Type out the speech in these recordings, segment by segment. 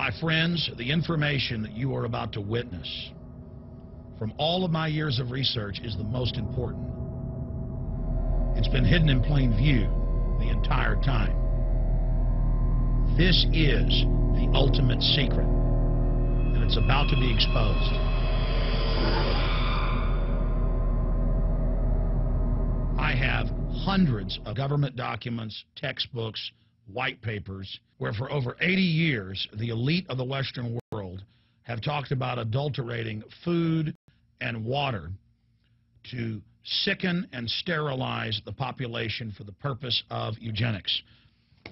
My friends, the information that you are about to witness from all of my years of research is the most important. It's been hidden in plain view the entire time. This is the ultimate secret, and it's about to be exposed. I have hundreds of government documents, textbooks, white papers, where for over 80 years, the elite of the Western world have talked about adulterating food and water to sicken and sterilize the population for the purpose of eugenics.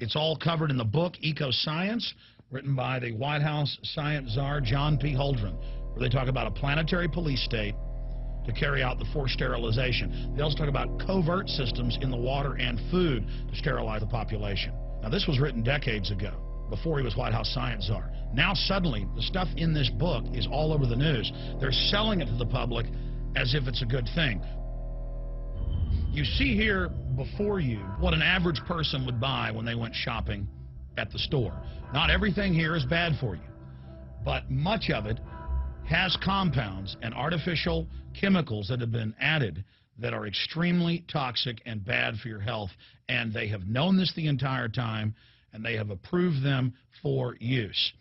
It's all covered in the book Eco-Science, written by the White House science czar John P. Holdren, where they talk about a planetary police state to carry out the forced sterilization. They also talk about covert systems in the water and food to sterilize the population. Now, this was written decades ago, before he was White House science czar. Now, suddenly, the stuff in this book is all over the news. They're selling it to the public as if it's a good thing. You see here before you what an average person would buy when they went shopping at the store. Not everything here is bad for you, but much of it has compounds and artificial chemicals that have been added that are extremely toxic and bad for your health, and they have known this the entire time, and they have approved them for use.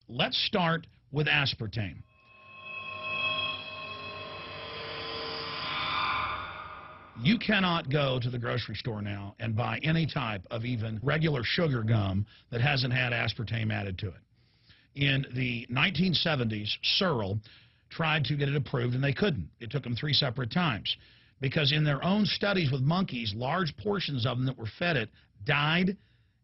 Let's start with aspartame. You cannot go to the grocery store now and buy any type of even regular sugar gum that hasn't had aspartame added to it. In the 1970s, Searle tried to get it approved, and they couldn't. It took them 3 separate times because in their own studies with monkeys, large portions of them that were fed it died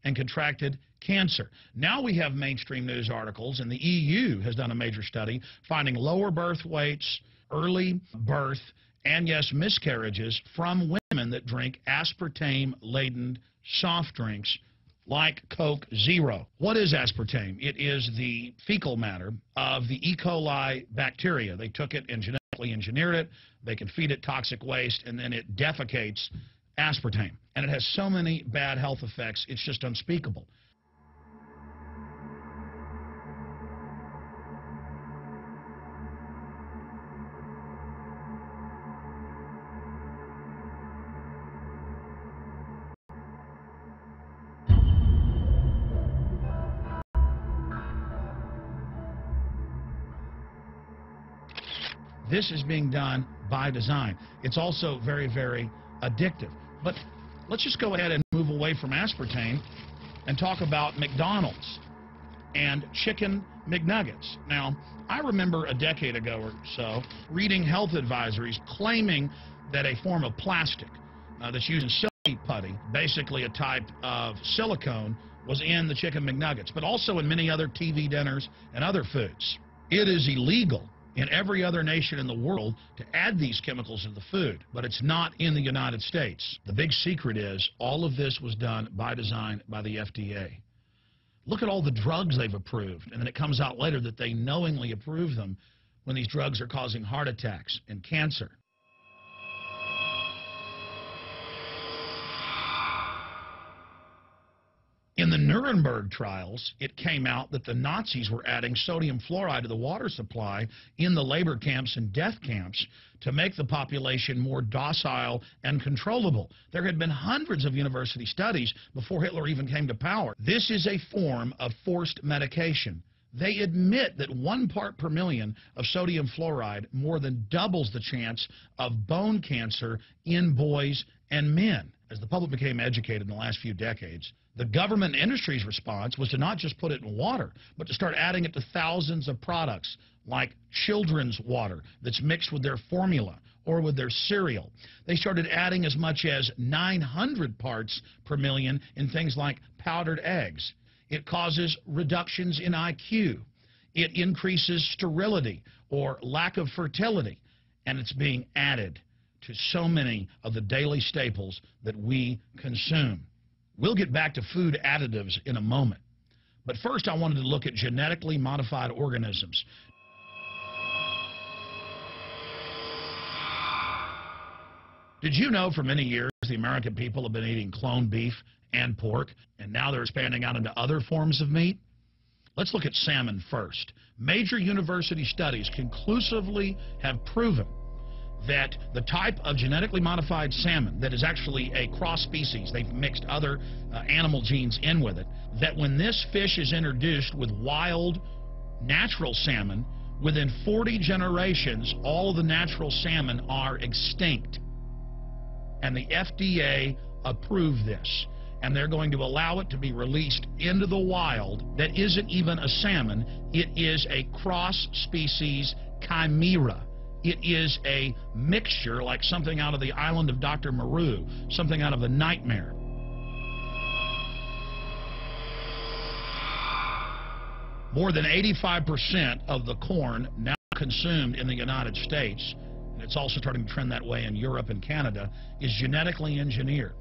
and contracted cancer. Now we have mainstream news articles, and the EU has done a major study finding lower birth weights, early birth, and yes, miscarriages from women that drink aspartame-laden soft drinks like Coke Zero. What is aspartame? It is the fecal matter of the E. coli bacteria. They took it and genetically engineered it. They can feed it toxic waste, and then it defecates aspartame. And it has so many bad health effects, it's just unspeakable. This is being done by design. It's also very, very addictive. But let's just go ahead and move away from aspartame and talk about McDonald's and chicken McNuggets. Now, I remember a decade ago or so reading health advisories claiming that a form of plastic that's used in silly putty, basically a type of silicone, was in the chicken McNuggets, but also in many other TV dinners and other foods. It is illegal in every other nation in the world to add these chemicals to the food, but it's not in the United States. The big secret is all of this was done by design by the FDA. Look at all the drugs they've approved, and then it comes out later that they knowingly approve them when these drugs are causing heart attacks and cancer. In the Nuremberg trials, it came out that the Nazis were adding sodium fluoride to the water supply in the labor camps and death camps to make the population more docile and controllable. There had been hundreds of university studies before Hitler even came to power. This is a form of forced medication. They admit that 1 part per million of sodium fluoride more than doubles the chance of bone cancer in boys and men. As the public became educated in the last few decades, the government and industry's response was to not just put it in water, but to start adding it to thousands of products like children's water that's mixed with their formula or with their cereal. They started adding as much as 900 parts per million in things like powdered eggs. It causes reductions in IQ. It increases sterility or lack of fertility, and it's being added to so many of the daily staples that we consume. We'll get back to food additives in a moment. But first, I wanted to look at genetically modified organisms. Did you know for many years the American people have been eating cloned beef and pork, and now they're expanding out into other forms of meat? Let's look at salmon first. Major university studies conclusively have proven that the type of genetically modified salmon that is actually a cross species, they've mixed other animal genes in with it, that when this fish is introduced with wild natural salmon, within 40 generations, all of the natural salmon are extinct. And the FDA approved this. And they're going to allow it to be released into the wild that isn't even a salmon. It is a cross-species chimera. It is a mixture like something out of the island of Dr. Moreau, something out of a nightmare. More than 85% of the corn now consumed in the United States, and it's also starting to trend that way in Europe and Canada, is genetically engineered.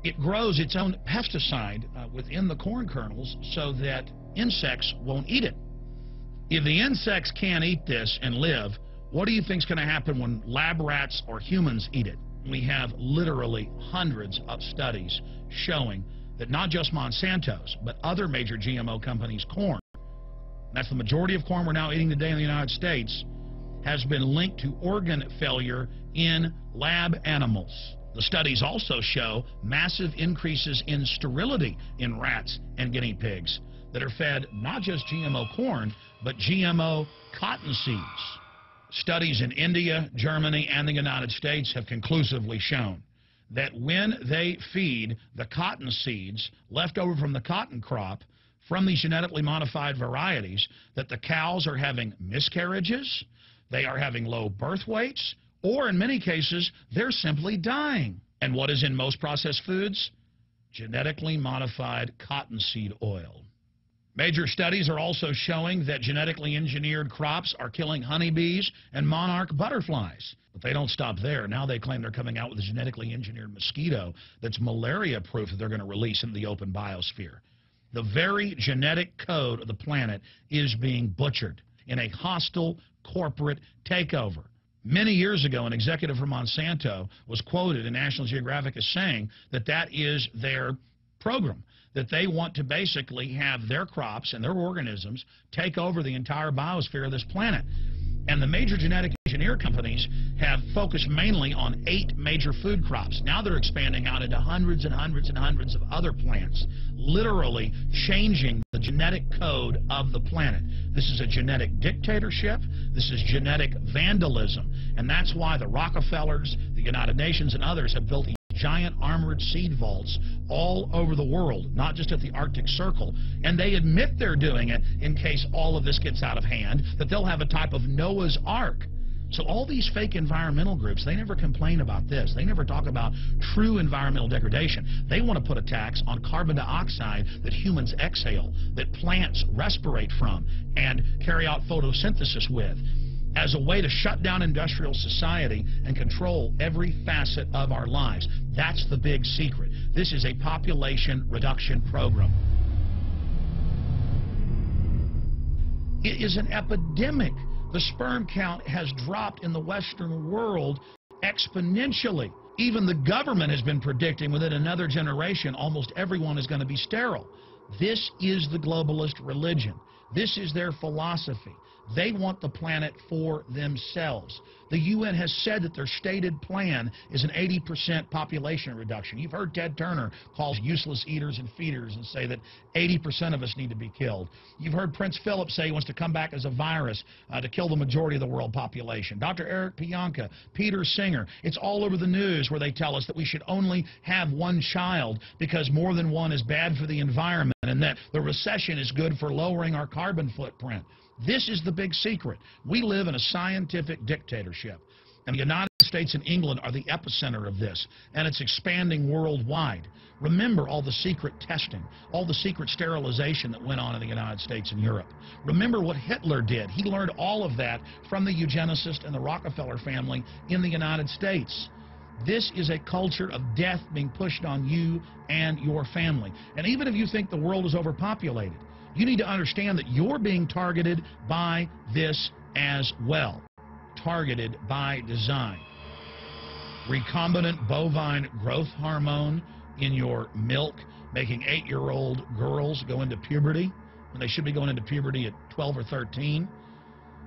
It grows its own pesticide within the corn kernels so that insects won't eat it. If the insects can't eat this and live, what do you think is going to happen when lab rats or humans eat it? We have literally hundreds of studies showing that not just Monsanto's, but other major GMO companies' corn, that's the majority of corn we're now eating today in the United States, has been linked to organ failure in lab animals. The studies also show massive increases in sterility in rats and guinea pigs that are fed not just GMO corn, but GMO cotton seeds. Studies in India, Germany, and the United States have conclusively shown that when they feed the cotton seeds left over from the cotton crop from these genetically modified varieties, that the cows are having miscarriages, they are having low birth weights, or in many cases, they're simply dying. And what is in most processed foods? Genetically modified cottonseed oil. Major studies are also showing that genetically engineered crops are killing honeybees and monarch butterflies. But they don't stop there. Now they claim they're coming out with a genetically engineered mosquito that's malaria-proof that they're going to release into the open biosphere. The very genetic code of the planet is being butchered in a hostile corporate takeover. Many years ago, an executive from Monsanto was quoted in National Geographic as saying that that is their program, that they want to basically have their crops and their organisms take over the entire biosphere of this planet. And the major genetic engineer companies have focused mainly on 8 major food crops. Now they're expanding out into hundreds and hundreds and hundreds of other plants, literally changing the genetic code of the planet. This is a genetic dictatorship. This is genetic vandalism. And that's why the Rockefellers, the United Nations, and others have built giant armored seed vaults all over the world, not just at the Arctic Circle. And they admit they're doing it in case all of this gets out of hand, that they'll have a type of Noah's Ark. So all these fake environmental groups, they never complain about this. They never talk about true environmental degradation. They want to put a tax on carbon dioxide that humans exhale, that plants respirate from and carry out photosynthesis with, as a way to shut down industrial society and control every facet of our lives. That's the big secret. This is a population reduction program. It is an epidemic. The sperm count has dropped in the Western world exponentially. Even the government has been predicting within another generation almost everyone is going to be sterile. This is the globalist religion. This is their philosophy. They want the planet for themselves. The UN has said that their stated plan is an 80% population reduction. You've heard Ted Turner call useless eaters and feeders and say that 80% of us need to be killed. You've heard Prince Philip say he wants to come back as a virus to kill the majority of the world population. Dr. Eric Pianka, Peter Singer, it's all over the news where they tell us that we should only have one child because more than one is bad for the environment and that the recession is good for lowering our carbon footprint. This is the big secret. We live in a scientific dictatorship, and the United States and England are the epicenter of this, and it's expanding worldwide. Remember all the secret testing, all the secret sterilization that went on in the United States and Europe. Remember what Hitler did. He learned all of that from the eugenicist and the Rockefeller family in the United States. This is a culture of death being pushed on you and your family. And even if you think the world is overpopulated, you need to understand that you're being targeted by this as well. Targeted by design. Recombinant bovine growth hormone in your milk, making 8-year-old girls go into puberty. when they should be going into puberty at 12 or 13.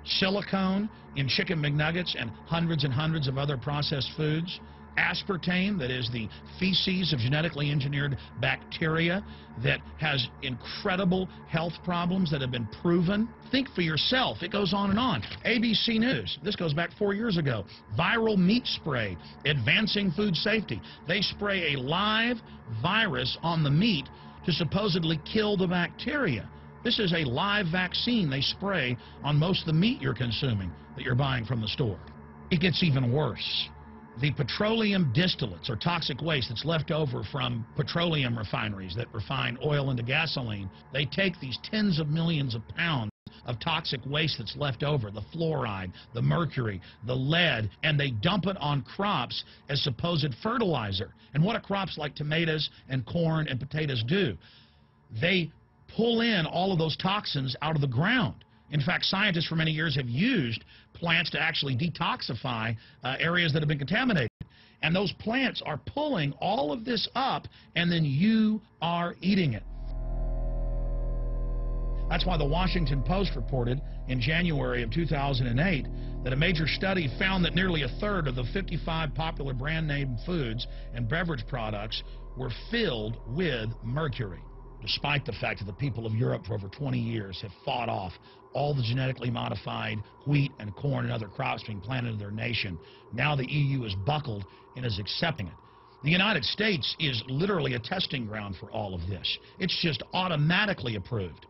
Silicone in chicken McNuggets and hundreds of other processed foods. Aspartame, that is the feces of genetically engineered bacteria that has incredible health problems that have been proven. Think for yourself. It goes on and on. ABC News, this goes back 4 years ago. Viral meat spray, advancing food safety. They spray a live virus on the meat to supposedly kill the bacteria. This is a live vaccine they spray on most of the meat you're consuming that you're buying from the store. It gets even worse. The petroleum distillates, or toxic waste that's left over from petroleum refineries that refine oil into gasoline, they take these tens of millions of pounds of toxic waste that's left over, the fluoride, the mercury, the lead, and they dump it on crops as supposed fertilizer. And what do crops like tomatoes and corn and potatoes do? They pull in all of those toxins out of the ground. In fact, scientists for many years have used plants to actually detoxify areas that have been contaminated. And those plants are pulling all of this up, and then you are eating it. That's why the Washington Post reported in January of 2008 that a major study found that nearly a third of the 55 popular brand name foods and beverage products were filled with mercury. Despite the fact that the people of Europe for over 20 years have fought off all the genetically modified wheat and corn and other crops being planted in their nation, now the EU is buckled and is accepting it. The United States is literally a testing ground for all of this. It's just automatically approved.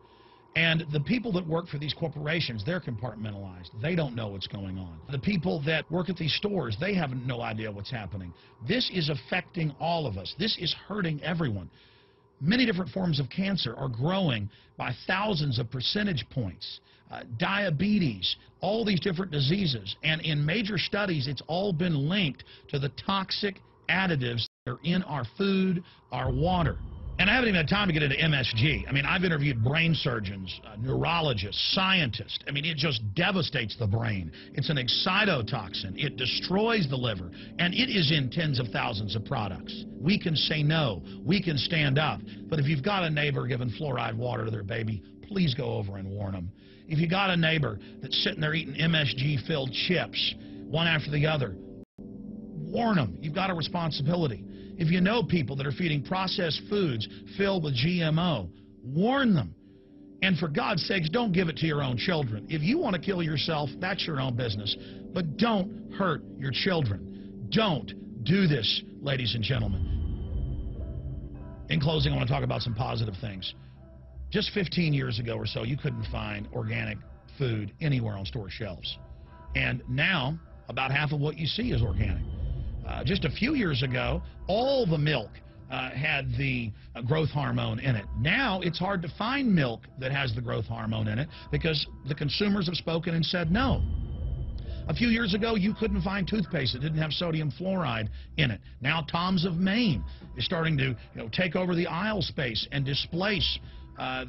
And the people that work for these corporations, they're compartmentalized. They don't know what's going on. The people that work at these stores, they have no idea what's happening. This is affecting all of us. This is hurting everyone. Many different forms of cancer are growing by thousands of percentage points. Diabetes, all these different diseases. And in major studies, it's all been linked to the toxic additives that are in our food, our water. And I haven't even had time to get into MSG. I mean, I've interviewed brain surgeons, neurologists, scientists. I mean, it just devastates the brain. It's an excitotoxin. It destroys the liver. And it is in tens of thousands of products. We can say no. We can stand up. But if you've got a neighbor giving fluoride water to their baby, please go over and warn them. If you got a neighbor that's sitting there eating MSG-filled chips, one after the other, warn them. You've got a responsibility. If you know people that are feeding processed foods filled with GMO, warn them. And for God's sakes, don't give it to your own children. If you want to kill yourself, that's your own business. But don't hurt your children. Don't do this, ladies and gentlemen. In closing, I want to talk about some positive things. Just 15 years ago or so, you couldn't find organic food anywhere on store shelves. And now, about half of what you see is organic. Just a few years ago, all the milk had the growth hormone in it. Now it's hard to find milk that has the growth hormone in it because the consumers have spoken and said no. A few years ago, you couldn't find toothpaste that didn't have sodium fluoride in it. Now Tom's of Maine is starting to take over the aisle space and displace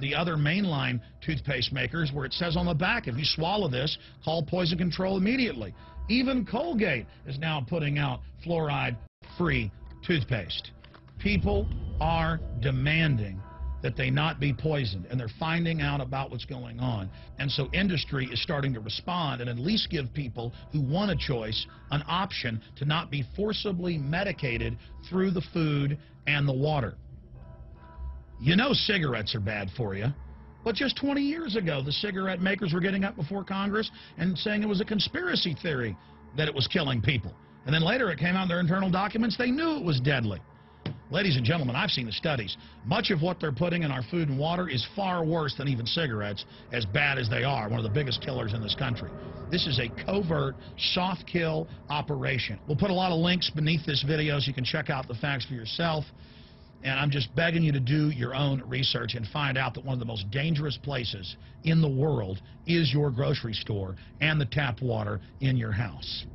the other mainline toothpaste makers where it says on the back, if you swallow this, call poison control immediately. Even Colgate is now putting out fluoride-free toothpaste. People are demanding that they not be poisoned, and they're finding out about what's going on. And so industry is starting to respond and at least give people who want a choice an option to not be forcibly medicated through the food and the water. You know cigarettes are bad for you. But just 20 years ago, the cigarette makers were getting up before Congress and saying it was a conspiracy theory that it was killing people. And then later it came out in their internal documents, they knew it was deadly. Ladies and gentlemen, I've seen the studies. Much of what they're putting in our food and water is far worse than even cigarettes, as bad as they are, one of the biggest killers in this country. This is a covert, soft kill operation. We'll put a lot of links beneath this video so you can check out the facts for yourself. And I'm just begging you to do your own research and find out that one of the most dangerous places in the world is your grocery store and the tap water in your house.